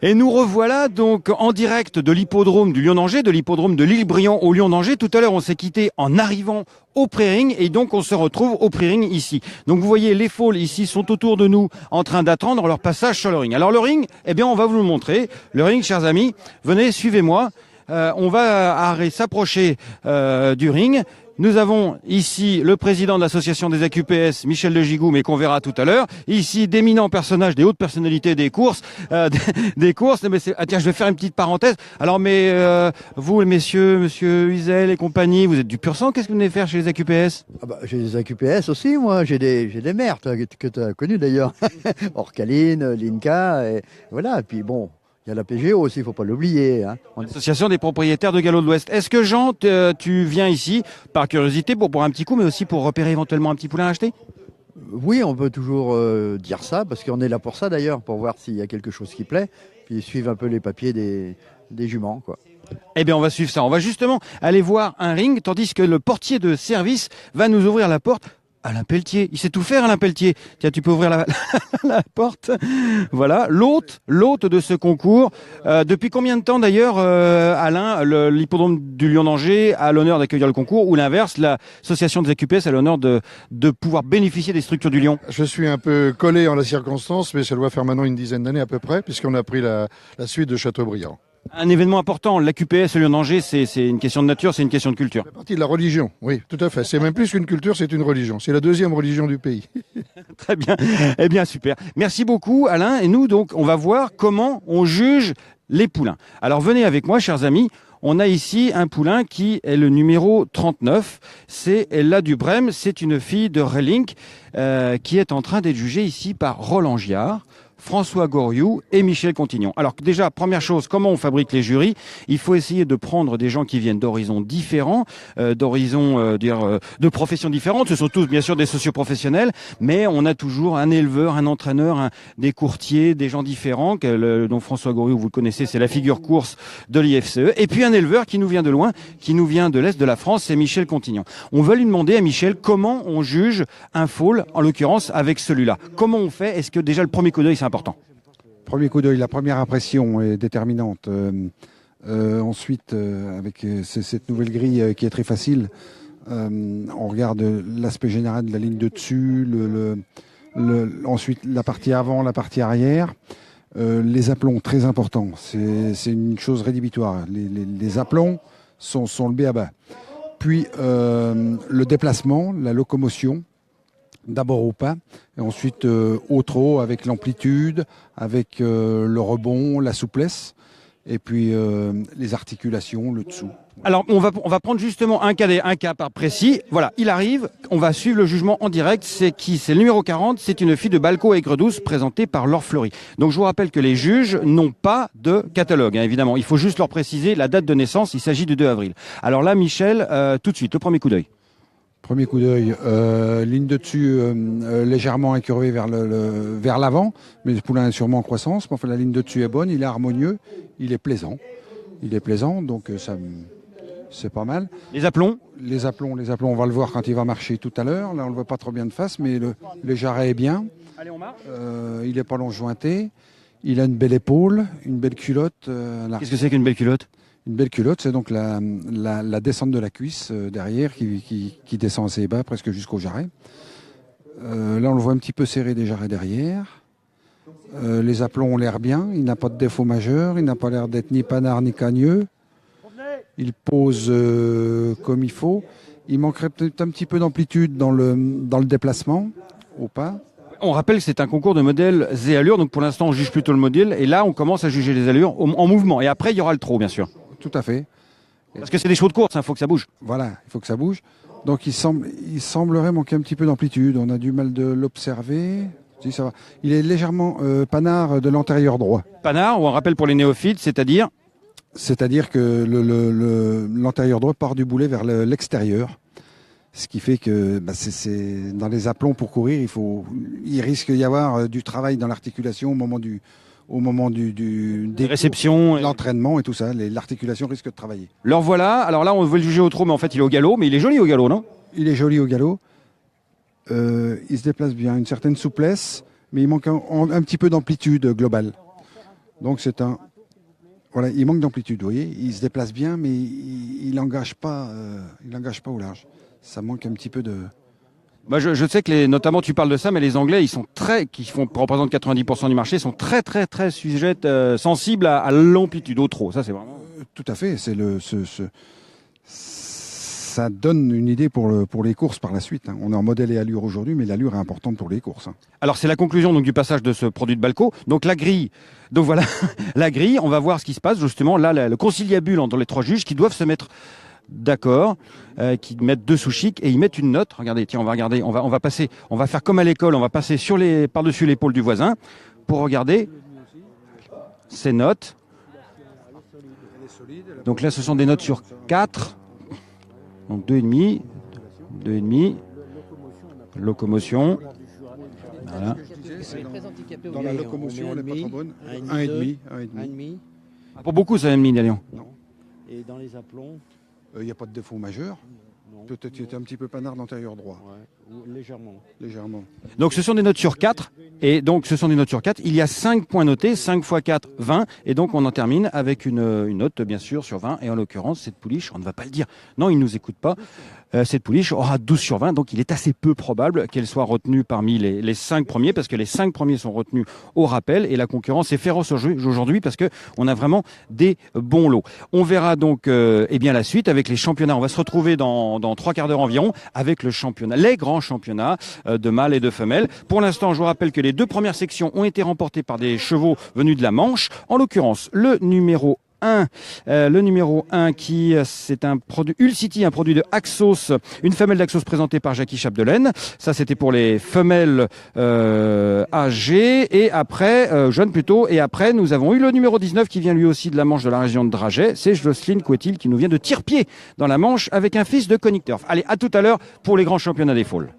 Et nous revoilà donc en direct de l'hippodrome du Lyon-Angers, de l'hippodrome de l'Île-Briand au Lyon-Angers. Tout à l'heure, on s'est quitté en arrivant au pré-ring et donc on se retrouve au pré-ring ici. Donc vous voyez, les foals ici sont autour de nous en train d'attendre leur passage sur le ring. Alors le ring, eh bien on va vous le montrer. Le ring, chers amis, venez, suivez-moi. On va s'approcher du ring. Nous avons ici le président de l'association des AQPS, Michel de Gigoux, mais qu'on verra tout à l'heure. Ici, d'éminents personnages, des hautes personnalités des courses, des courses. Mais tiens, je vais faire une petite parenthèse. Alors, vous, les messieurs, monsieur Huzel et compagnie, vous êtes du pur sang. Qu'est-ce que vous venez faire chez les AQPS? J'ai des AQPS aussi, moi. J'ai des mères que tu as connues d'ailleurs. Orcaline, Linka, et voilà. Et puis bon. Il y a la PGO aussi, il ne faut pas l'oublier. Hein. L'association des propriétaires de Galop de l'Ouest. Est-ce que Jean, tu viens ici par curiosité pour boire un petit coup, mais aussi pour repérer éventuellement un petit poulain à acheter? Oui, on peut toujours dire ça, parce qu'on est là pour ça d'ailleurs, pour voir s'il y a quelque chose qui plaît, puis suivre un peu les papiers des juments, quoi. Eh bien, on va suivre ça. On va justement aller voir un ring, tandis que le portier de service va nous ouvrir la porte. Alain Pelletier, il sait tout faire, Alain Pelletier. Tiens, tu peux ouvrir la porte. Voilà, l'hôte de ce concours. Depuis combien de temps d'ailleurs, Alain, l'hippodrome du Lyon-Angers a l'honneur d'accueillir le concours, ou l'inverse, l'association des AQPS a l'honneur de pouvoir bénéficier des structures du Lyon? Je suis un peu collé en la circonstance, mais ça doit faire maintenant une dizaine d'années à peu près, puisqu'on a pris la suite de Châteaubriand. Un événement important, l'AQPS Lyon-Angers, c'est une question de nature, c'est une question de culture. C'est partie de la religion, oui, tout à fait. C'est même plus qu'une culture, c'est une religion. C'est la deuxième religion du pays. Très bien. Eh bien, super. Merci beaucoup, Alain. Et nous, donc, on va voir comment on juge les poulains. Alors, venez avec moi, chers amis. On a ici un poulain qui est le numéro 39. C'est Ella Dubrem. C'est une fille de Relink qui est en train d'être jugée ici par Roland Giard, François Goriou et Michel Contignon. Alors déjà, première chose, comment on fabrique les jurys? Il faut essayer de prendre des gens qui viennent d'horizons différents, de professions différentes. Ce sont tous bien sûr des socioprofessionnels, mais on a toujours un éleveur, un entraîneur, des courtiers, des gens différents. Dont François Goriou, vous le connaissez, c'est la figure course de l'IFCE. Et puis un éleveur qui nous vient de loin, qui nous vient de l'Est de la France, c'est Michel Contignon. On va lui demander à Michel comment on juge un foal, en l'occurrence avec celui-là. Comment on fait? Est-ce que déjà le premier coup d'œil, c'est important? Premier coup d'œil, la première impression est déterminante. Ensuite, avec cette nouvelle grille qui est très facile, on regarde l'aspect général de la ligne de dessus, ensuite la partie avant, la partie arrière. Les aplombs, très importants. C'est une chose rédhibitoire. Les aplombs sont le b.a.-ba. Puis le déplacement, la locomotion. D'abord au pas, et ensuite au trot avec l'amplitude, avec le rebond, la souplesse, et puis les articulations, le dessous. Alors on va prendre justement un cas par précis. Voilà, il arrive, on va suivre le jugement en direct. C'est qui? C'est le numéro 40, c'est une fille de Balco Aigre-Douce présentée par Laure Fleury. Donc je vous rappelle que les juges n'ont pas de catalogue, hein, évidemment. Il faut juste leur préciser la date de naissance, il s'agit du 2 avril. Alors là, Michel, tout de suite, le premier coup d'œil. Premier coup d'œil, ligne de dessus légèrement incurvée vers l'avant, mais le poulain est sûrement en croissance. Mais enfin, la ligne de dessus est bonne, il est harmonieux, il est plaisant. Donc c'est pas mal. Les aplombs, on va le voir quand il va marcher tout à l'heure. Là, on le voit pas trop bien de face, mais le jarret est bien. Allez, on marche. Il est pas long jointé. Il a une belle épaule, une belle culotte. Qu'est-ce que c'est qu'une belle culotte? Une belle culotte, c'est donc la descente de la cuisse derrière qui descend assez bas, presque jusqu'au jarret. Là, on le voit un petit peu serré des jarrets derrière. Les aplombs ont l'air bien. Il n'a pas de défaut majeur. Il n'a pas l'air d'être ni panard ni cagneux. Il pose comme il faut. Il manquerait peut-être un petit peu d'amplitude dans le déplacement, au pas. On rappelle que c'est un concours de modèles et allures, donc pour l'instant on juge plutôt le modèle, et là on commence à juger les allures en mouvement, et après il y aura le trot bien sûr. Tout à fait. Parce que c'est des chevaux de course, il faut que ça bouge. Voilà, il faut que ça bouge. Donc il semblerait manquer un petit peu d'amplitude, on a du mal de l'observer. Si, ça va. Il est légèrement panard de l'antérieur droit. Panard, ou on rappelle pour les néophytes, c'est-à-dire? C'est-à-dire que l'antérieur droit part du boulet vers l'extérieur. Ce qui fait que c'est dans les aplombs pour courir, il risque d'y avoir du travail dans l'articulation au moment des réceptions, l'entraînement et tout ça. L'articulation risque de travailler. Alors voilà, alors là on veut le juger au trot, mais en fait il est au galop, mais il est joli au galop, non? Il est joli au galop. Il se déplace bien, une certaine souplesse, mais il manque un petit peu d'amplitude globale. Donc c'est un... Voilà, il manque d'amplitude, vous voyez. Il se déplace bien, mais il n'engage pas au large. Ça manque un petit peu de... Bah je sais que notamment tu parles de ça, mais les Anglais, ils sont représentent 90% du marché, sont très sujets, sensibles à l'amplitude, au trot. Ça, c'est vraiment... Tout à fait. Ça donne une idée pour les courses par la suite. On est en modèle et allure aujourd'hui, mais l'allure est importante pour les courses. Alors c'est la conclusion donc du passage de ce produit de Balco. Donc la grille. Donc voilà, la grille. On va voir ce qui se passe justement là, le conciliabule entre les trois juges qui doivent se mettre d'accord, qui mettent deux sous-chics et ils mettent une note. Regardez, tiens, on va regarder, on va passer, on va faire comme à l'école, on va passer par-dessus l'épaule du voisin pour regarder ces notes. Donc là, ce sont des notes sur 4. Donc 2,5, locomotion. Voilà. Dans la locomotion, elle n'est pas trop bonne. 1,5. Pour beaucoup, ça même mis, Dalian. Et dans les aplombs, Il n'y a pas de défaut majeur. Peut-être qu'il était un petit peu panard d'antérieur droit. ouais, légèrement. Donc ce sont des notes sur 4. Et donc ce sont des notes sur 4. Il y a 5 points notés, 5 x 4, 20. Et donc on en termine avec une note bien sûr sur 20. Et en l'occurrence, cette pouliche, on ne va pas le dire. Non, il ne nous écoute pas. Cette pouliche aura 12 sur 20. Donc il est assez peu probable qu'elle soit retenue parmi les 5 premiers, parce que les 5 premiers sont retenus au rappel. Et la concurrence est féroce aujourd'hui parce qu'on a vraiment des bons lots. On verra donc bien la suite avec les championnats. On va se retrouver dans 3 quarts d'heure environ avec le championnat, les grands championnats de mâles et de femelles. Pour l'instant, je vous rappelle que les 2 premières sections ont été remportées par des chevaux venus de la Manche. En l'occurrence, le numéro 1 qui c'est un produit Ulcity, un produit de Axos, une femelle d'Axos présentée par Jackie Chapdelaine. Ça c'était pour les femelles âgées et après jeunes plutôt. Et après nous avons eu le numéro 19 qui vient lui aussi de la Manche, de la région de Draget. C'est Jocelyne Couetil qui nous vient de Tire-Pied dans la Manche avec un fils de Connecteur. Allez, à tout à l'heure pour les grands championnats des foals.